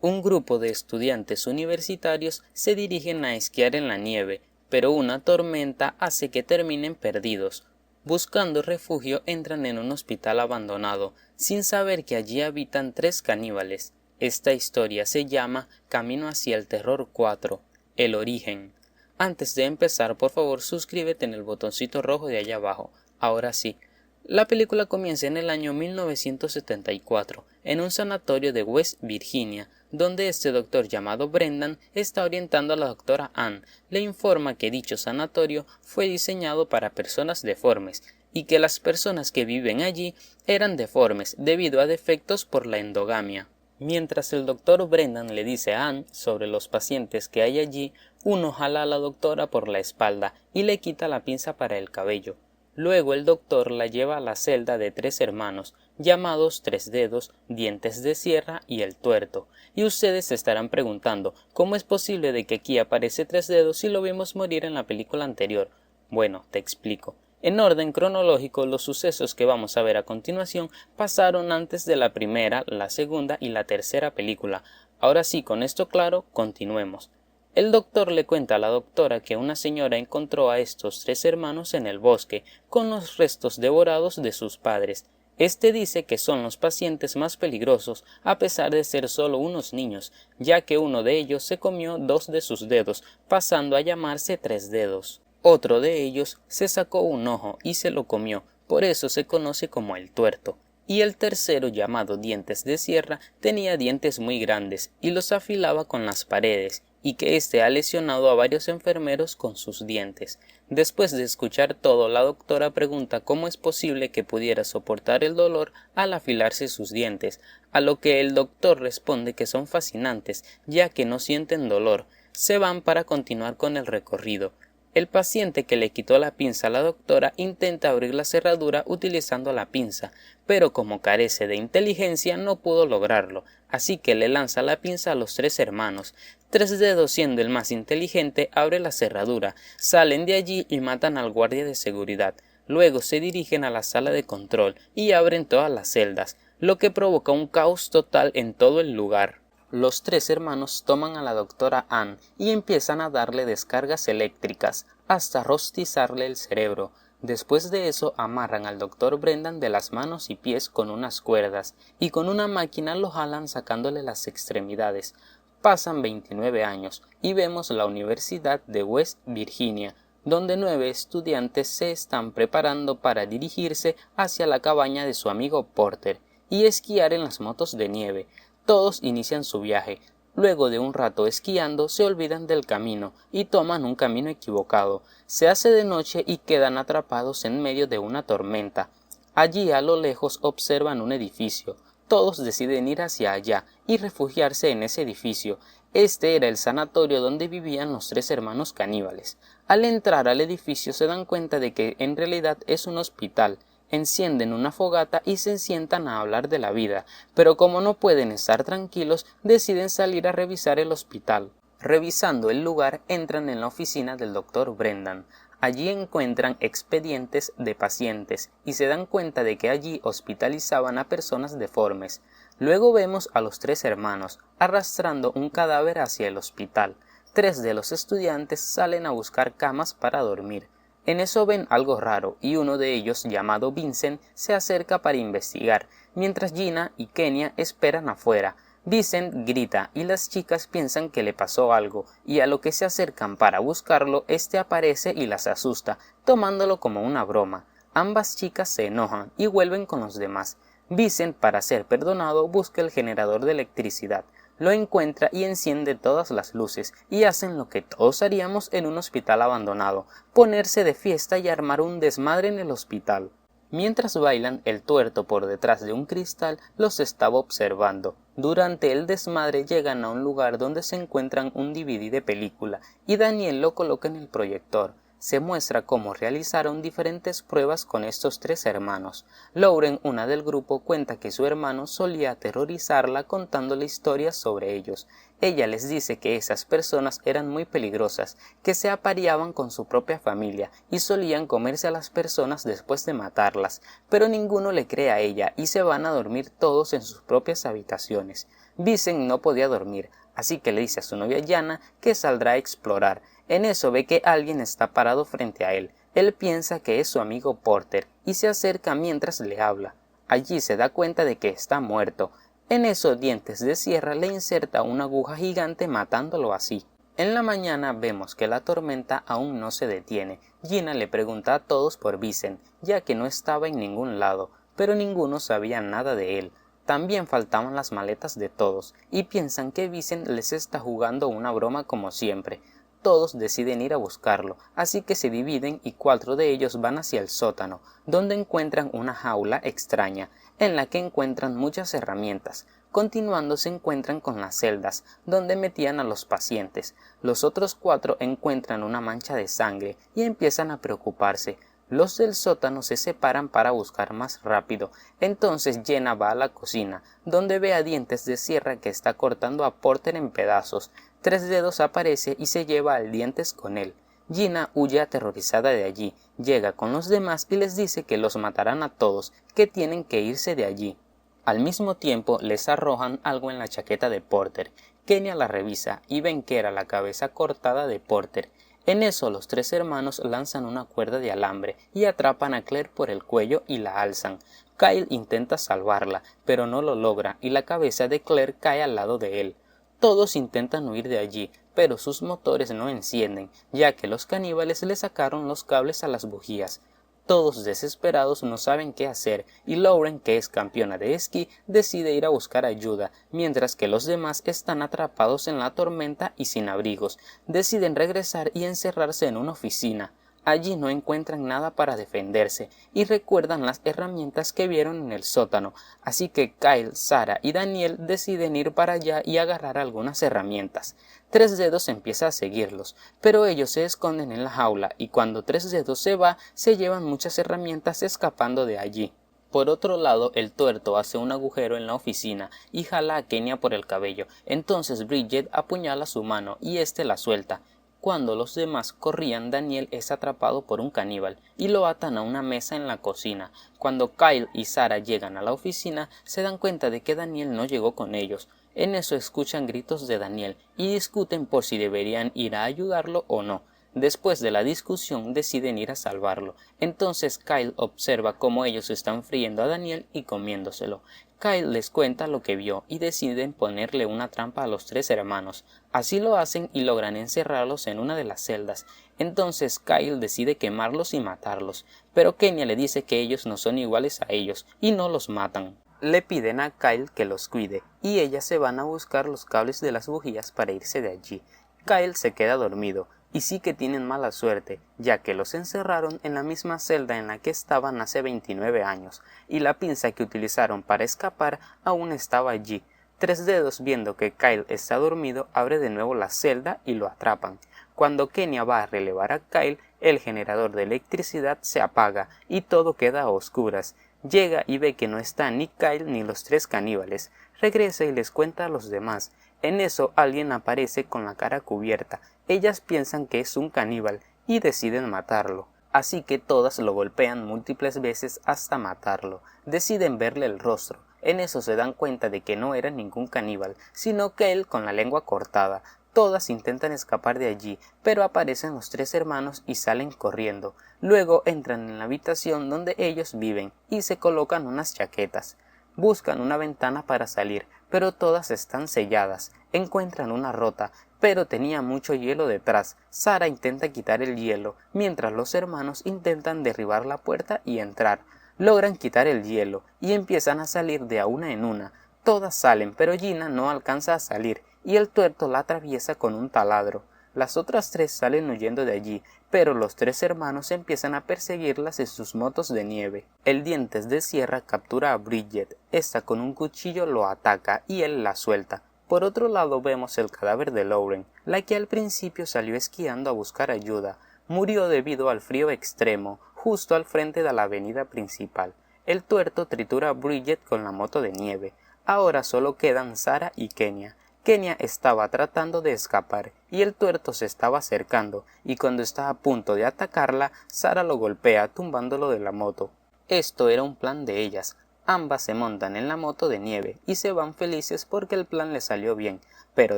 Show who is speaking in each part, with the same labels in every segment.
Speaker 1: Un grupo de estudiantes universitarios se dirigen a esquiar en la nieve, pero una tormenta hace que terminen perdidos. Buscando refugio entran en un hospital abandonado, sin saber que allí habitan 3 caníbales. Esta historia se llama Camino hacia el Terror 4, El origen. Antes de empezar, por favor suscríbete en el botoncito rojo de allá abajo. Ahora sí. La película comienza en el año 1974, en un sanatorio de West Virginia, donde este doctor llamado Brendan está orientando a la doctora Ann. Le informa que dicho sanatorio fue diseñado para personas deformes y que las personas que viven allí eran deformes debido a defectos por la endogamia. Mientras el doctor Brendan le dice a Ann sobre los pacientes que hay allí, uno jala a la doctora por la espalda y le quita la pinza para el cabello. Luego el doctor la lleva a la celda de 3 hermanos, llamados Tres Dedos, Dientes de Sierra y El Tuerto. Y ustedes se estarán preguntando, ¿cómo es posible de que aquí aparece Tres Dedos si lo vimos morir en la película anterior? Bueno, te explico. En orden cronológico, los sucesos que vamos a ver a continuación pasaron antes de la primera, la segunda y la tercera película. Ahora sí, con esto claro, continuemos. El doctor le cuenta a la doctora que una señora encontró a estos 3 hermanos en el bosque, con los restos devorados de sus padres. Este dice que son los pacientes más peligrosos, a pesar de ser solo unos niños, ya que uno de ellos se comió 2 de sus dedos, pasando a llamarse Tres Dedos. Otro de ellos se sacó un ojo y se lo comió, por eso se conoce como el tuerto. Y el tercero, llamado Dientes de Sierra, tenía dientes muy grandes y los afilaba con las paredes, y que éste ha lesionado a varios enfermeros con sus dientes. Después de escuchar todo, la doctora pregunta cómo es posible que pudiera soportar el dolor al afilarse sus dientes, a lo que el doctor responde que son fascinantes, ya que no sienten dolor. Se van para continuar con el recorrido. El paciente que le quitó la pinza a la doctora intenta abrir la cerradura utilizando la pinza, pero como carece de inteligencia no pudo lograrlo, así que le lanza la pinza a los 3 hermanos. Tres Dedos, siendo el más inteligente, abre la cerradura, salen de allí y matan al guardia de seguridad. Luego se dirigen a la sala de control y abren todas las celdas, lo que provoca un caos total en todo el lugar. Los 3 hermanos toman a la doctora Ann y empiezan a darle descargas eléctricas hasta rostizarle el cerebro. Después de eso amarran al doctor Brendan de las manos y pies con unas cuerdas y con una máquina lo jalan sacándole las extremidades. Pasan 29 años y vemos la Universidad de West Virginia, donde 9 estudiantes se están preparando para dirigirse hacia la cabaña de su amigo Porter y esquiar en las motos de nieve. Todos inician su viaje. Luego de un rato esquiando se olvidan del camino y toman un camino equivocado. Se hace de noche y quedan atrapados en medio de una tormenta. Allí a lo lejos observan un edificio. Todos deciden ir hacia allá y refugiarse en ese edificio. Este era el sanatorio donde vivían los 3 hermanos caníbales. Al entrar al edificio se dan cuenta de que en realidad es un hospital. Encienden una fogata y se sientan a hablar de la vida, pero como no pueden estar tranquilos, deciden salir a revisar el hospital. Revisando el lugar, entran en la oficina del doctor Brendan. Allí encuentran expedientes de pacientes y se dan cuenta de que allí hospitalizaban a personas deformes. Luego vemos a los 3 hermanos arrastrando un cadáver hacia el hospital. 3 de los estudiantes salen a buscar camas para dormir. En eso ven algo raro y uno de ellos, llamado Vincent, se acerca para investigar, mientras Gina y Kenya esperan afuera. Vincent grita y las chicas piensan que le pasó algo, y a lo que se acercan para buscarlo, este aparece y las asusta, tomándolo como una broma. Ambas chicas se enojan y vuelven con los demás. Vincent, para ser perdonado, busca el generador de electricidad. Lo encuentra y enciende todas las luces, y hacen lo que todos haríamos en un hospital abandonado, ponerse de fiesta y armar un desmadre en el hospital. Mientras bailan, el tuerto por detrás de un cristal los estaba observando. Durante el desmadre llegan a un lugar donde se encuentran un DVD de película, y Daniel lo coloca en el proyector. Se muestra cómo realizaron diferentes pruebas con estos 3 hermanos. Lauren, una del grupo, cuenta que su hermano solía aterrorizarla contándole historias sobre ellos. Ella les dice que esas personas eran muy peligrosas, que se apareaban con su propia familia y solían comerse a las personas después de matarlas, pero ninguno le cree a ella y se van a dormir todos en sus propias habitaciones. Vincent no podía dormir, así que le dice a su novia Jana que saldrá a explorar. En eso ve que alguien está parado frente a él. Él piensa que es su amigo Porter y se acerca mientras le habla. Allí se da cuenta de que está muerto. En eso Dientes de Sierra le inserta una aguja gigante matándolo así. En la mañana vemos que la tormenta aún no se detiene. Gina le pregunta a todos por Vincent, ya que no estaba en ningún lado, pero ninguno sabía nada de él. También faltaban las maletas de todos, y piensan que Vincent les está jugando una broma como siempre. Todos deciden ir a buscarlo, así que se dividen y 4 de ellos van hacia el sótano, donde encuentran una jaula extraña, en la que encuentran muchas herramientas. Continuando se encuentran con las celdas, donde metían a los pacientes. Los otros 4 encuentran una mancha de sangre y empiezan a preocuparse. Los del sótano se separan para buscar más rápido. Entonces Jenna va a la cocina, donde ve a Dientes de Sierra que está cortando a Porter en pedazos. Tres Dedos aparece y se lleva al Dientes con él. Gina huye aterrorizada de allí, llega con los demás y les dice que los matarán a todos, que tienen que irse de allí. Al mismo tiempo les arrojan algo en la chaqueta de Porter. Kenya la revisa y ven que era la cabeza cortada de Porter. En eso los 3 hermanos lanzan una cuerda de alambre y atrapan a Claire por el cuello y la alzan. Kyle intenta salvarla, pero no lo logra y la cabeza de Claire cae al lado de él. Todos intentan huir de allí, pero sus motores no encienden, ya que los caníbales le sacaron los cables a las bujías. Todos desesperados no saben qué hacer y Lauren, que es campeona de esquí, decide ir a buscar ayuda, mientras que los demás están atrapados en la tormenta y sin abrigos. Deciden regresar y encerrarse en una oficina. Allí no encuentran nada para defenderse y recuerdan las herramientas que vieron en el sótano, así que Kyle, Sarah y Daniel deciden ir para allá y agarrar algunas herramientas. Tres Dedos empieza a seguirlos, pero ellos se esconden en la jaula y cuando Tres Dedos se va, se llevan muchas herramientas escapando de allí. Por otro lado, el Tuerto hace un agujero en la oficina y jala a Kenya por el cabello. Entonces Bridget apuñala su mano y éste la suelta. Cuando los demás corrían, Daniel es atrapado por un caníbal y lo atan a una mesa en la cocina. Cuando Kyle y Sarah llegan a la oficina, se dan cuenta de que Daniel no llegó con ellos. En eso escuchan gritos de Daniel y discuten por si deberían ir a ayudarlo o no. Después de la discusión deciden ir a salvarlo. Entonces Kyle observa cómo ellos están friendo a Daniel y comiéndoselo. Kyle les cuenta lo que vio y deciden ponerle una trampa a los 3 hermanos. Así lo hacen y logran encerrarlos en una de las celdas. Entonces Kyle decide quemarlos y matarlos, pero Kenya le dice que ellos no son iguales a ellos y no los matan. Le piden a Kyle que los cuide y ellas se van a buscar los cables de las bujías para irse de allí. Kyle se queda dormido y sí que tienen mala suerte, ya que los encerraron en la misma celda en la que estaban hace 29 años, y la pinza que utilizaron para escapar aún estaba allí. Tres Dedos, viendo que Kyle está dormido, abre de nuevo la celda y lo atrapan. Cuando Kenya va a relevar a Kyle, el generador de electricidad se apaga y todo queda a oscuras. Llega y ve que no está ni Kyle ni los 3 caníbales. Regresa y les cuenta a los demás. En eso alguien aparece con la cara cubierta. Ellas piensan que es un caníbal y deciden matarlo. Así que todas lo golpean múltiples veces hasta matarlo. Deciden verle el rostro. En eso se dan cuenta de que no era ningún caníbal, sino que él con la lengua cortada. Todas intentan escapar de allí, pero aparecen los 3 hermanos y salen corriendo. Luego entran en la habitación donde ellos viven y se colocan unas chaquetas. Buscan una ventana para salir, pero todas están selladas. Encuentran una rota, pero tenía mucho hielo detrás. Sarah intenta quitar el hielo, mientras los hermanos intentan derribar la puerta y entrar. Logran quitar el hielo y empiezan a salir de a una en una. Todas salen, pero Gina no alcanza a salir y el Tuerto la atraviesa con un taladro. Las otras 3 salen huyendo de allí, pero los 3 hermanos empiezan a perseguirlas en sus motos de nieve. El Dientes de Sierra captura a Bridget. Esta con un cuchillo lo ataca y él la suelta. Por otro lado vemos el cadáver de Lauren, la que al principio salió esquiando a buscar ayuda. Murió debido al frío extremo, justo al frente de la avenida principal. El Tuerto tritura a Bridget con la moto de nieve. Ahora solo quedan Sarah y Kenya. Kenya estaba tratando de escapar y el Tuerto se estaba acercando, y cuando está a punto de atacarla, Sarah lo golpea tumbándolo de la moto. Esto era un plan de ellas. Ambas se montan en la moto de nieve y se van felices porque el plan les salió bien, pero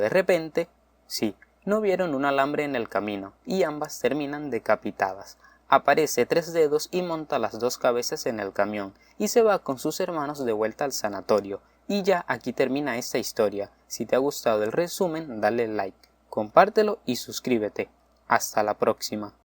Speaker 1: de repente, sí, no vieron un alambre en el camino y ambas terminan decapitadas. Aparece Tres Dedos y monta las dos cabezas en el camión y se va con sus hermanos de vuelta al sanatorio. Y ya aquí termina esta historia. Si te ha gustado el resumen, dale like, compártelo y suscríbete. Hasta la próxima.